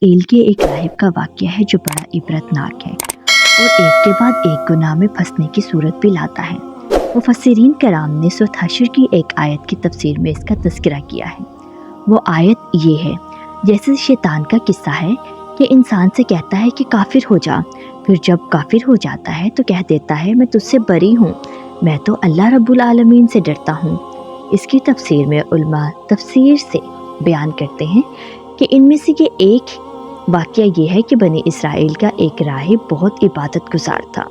L کے ایک راہب کا واقعہ ہے جو بڑا عبرتناک ہے اور ایک کے بعد ایک گناہ میں پھنسنے کی صورت بھی لاتا ہے۔ مفسرین کرام نے سورۃ حشر کی ایک آیت کی تفسیر میں اس کا تذکرہ کیا ہے۔ وہ آیت یہ ہے، جیسے شیطان کا قصہ ہے کہ انسان سے کہتا ہے کہ کافر ہو جا، پھر جب کافر ہو جاتا ہے تو کہہ دیتا ہے میں تجھ سے بری ہوں، میں تو اللہ رب العالمین سے ڈرتا ہوں۔ اس کی تفسیر میں علماء تفسیر سے بیان کرتے ہیں کہ ان میں سے ایک واقعہ یہ ہے کہ بنی اسرائیل کا ایک راہب بہت عبادت گزار تھا۔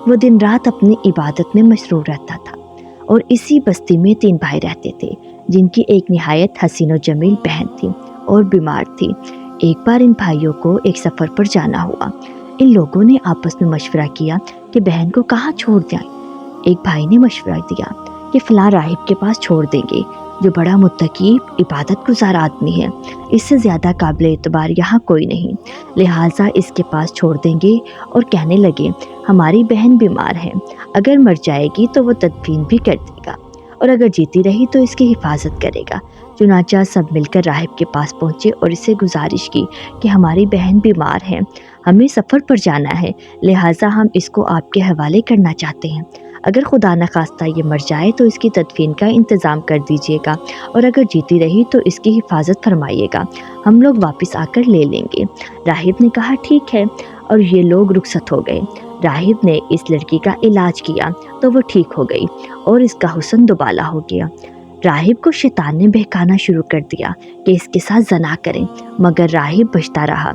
وہ دن رات اپنی عبادت میں مشغول رہتا تھا اور اسی بستی میں 3 بھائی رہتے تھے جن کی ایک نہایت حسین و جمیل بہن تھی اور بیمار تھی۔ ایک بار ان بھائیوں کو ایک سفر پر جانا ہوا۔ ان لوگوں نے آپس میں مشورہ کیا کہ بہن کو کہاں چھوڑ دیں۔ ایک بھائی نے مشورہ دیا کہ فلاں راہب کے پاس چھوڑ دیں گے جو بڑا متقی عبادت گزار آدمی ہے، اس سے زیادہ قابل اعتبار یہاں کوئی نہیں، لہٰذا اس کے پاس چھوڑ دیں گے اور کہنے لگے ہماری بہن بیمار ہے، اگر مر جائے گی تو وہ تدفین بھی کر دے گا اور اگر جیتی رہی تو اس کی حفاظت کرے گا۔ چنانچہ سب مل کر راہب کے پاس پہنچے اور اس سے گزارش کی کہ ہماری بہن بیمار ہے، ہمیں سفر پر جانا ہے، لہٰذا ہم اس کو آپ کے حوالے کرنا چاہتے ہیں، اگر خدا نخواستہ یہ مر جائے تو اس کی تدفین کا انتظام کر دیجیے گا اور اگر جیتی رہی تو اس کی حفاظت فرمائیے گا، ہم لوگ واپس آ کر لے لیں گے۔ راہب نے کہا ٹھیک ہے اور یہ لوگ رخصت ہو گئے۔ راہب نے اس لڑکی کا علاج کیا تو وہ ٹھیک ہو گئی اور اس کا حسن دوبالا ہو گیا۔ راہب کو شیطان نے بہکانا شروع کر دیا کہ اس کے ساتھ زنا کریں، مگر راہب بچتا رہا۔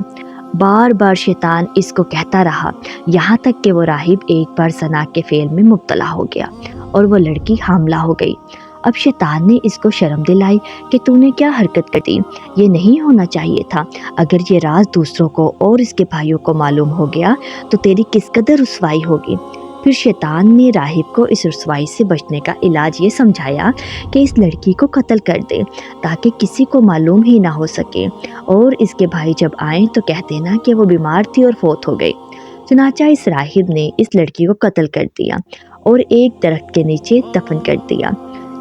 بار بار شیطان اس کو کہتا رہا، یہاں تک کہ وہ راہب ایک بار زنا کے فعل میں مبتلا ہو گیا اور وہ لڑکی حاملہ ہو گئی۔ اب شیطان نے اس کو شرم دلائی کہ تو نے کیا حرکت کر دی، یہ نہیں ہونا چاہیے تھا، اگر یہ راز دوسروں کو اور اس کے بھائیوں کو معلوم ہو گیا تو تیری کس قدر رسوائی ہوگی۔ پھر شیطان نے راہب کو اس رسوائی سے بچنے کا علاج یہ سمجھایا کہ اس لڑکی کو قتل کر دے تاکہ کسی کو معلوم ہی نہ ہو سکے، اور اس کے بھائی جب آئیں تو کہہ دینا کہ وہ بیمار تھی اور فوت ہو گئی۔ چنانچہ اس راہب نے اس لڑکی کو قتل کر دیا اور ایک درخت کے نیچے دفن کر دیا۔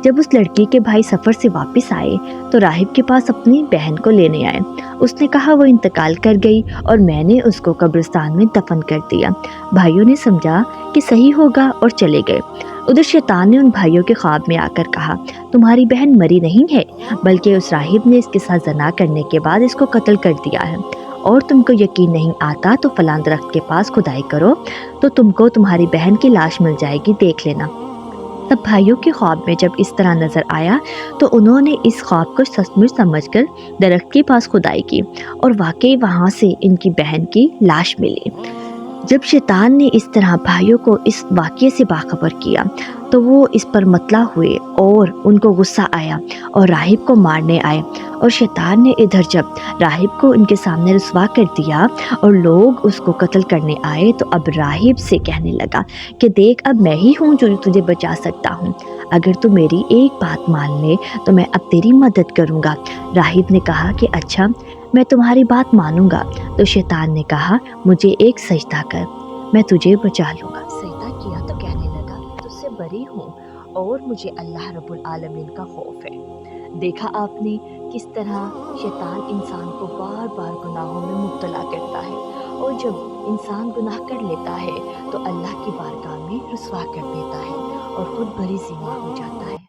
جب اس لڑکی کے بھائی سفر سے واپس آئے تو راہب کے پاس اپنی بہن کو لینے آئے۔ اس نے کہا وہ انتقال کر گئی اور میں نے اس کو قبرستان میں دفن کر دیا۔ بھائیوں نے سمجھا کہ صحیح ہوگا اور چلے گئے۔ ادھر شیطان نے ان بھائیوں کے خواب میں آ کر کہا تمہاری بہن مری نہیں ہے، بلکہ اس راہب نے اس کے ساتھ زنا کرنے کے بعد اس کو قتل کر دیا ہے، اور تم کو یقین نہیں آتا تو فلاں درخت کے پاس کھدائی کرو تو تم کو تمہاری بہن کی لاش مل جائے گی، دیکھ لینا۔ تب بھائیوں کے خواب میں جب اس طرح نظر آیا تو انہوں نے اس خواب کو سچمچ سمجھ کر درخت کے پاس کھدائی کی اور واقعی وہاں سے ان کی بہن کی لاش ملی۔ جب شیطان نے اس طرح بھائیوں کو اس واقعے سے باخبر کیا تو وہ اس پر مطلع ہوئے اور ان کو غصہ آیا اور راہب کو مارنے آئے، اور شیطان نے ادھر جب راہب کو ان کے سامنے رسوا کر دیا اور لوگ اس کو قتل کرنے آئے تو اب راہب سے کہنے لگا کہ دیکھ اب میں ہی ہوں جو تجھے بچا سکتا ہوں، اگر تو میری ایک بات مان لے تو میں اب تیری مدد کروں گا۔ راہب نے کہا کہ اچھا میں تمہاری بات مانوں گا۔ تو شیطان نے کہا مجھے ایک سجدہ کر، میں تجھے بچا لوں گا۔ سجدہ کیا تو کہنے لگا تجھ سے بری ہوں اور مجھے اللہ رب العالمین کا خوف ہے۔ دیکھا آپ نے کس طرح شیطان انسان کو بار بار گناہوں میں مبتلا کرتا ہے، اور جب انسان گناہ کر لیتا ہے تو اللہ کی بارگاہ میں رسوا کر دیتا ہے اور خود بری ذمہ ہو جاتا ہے۔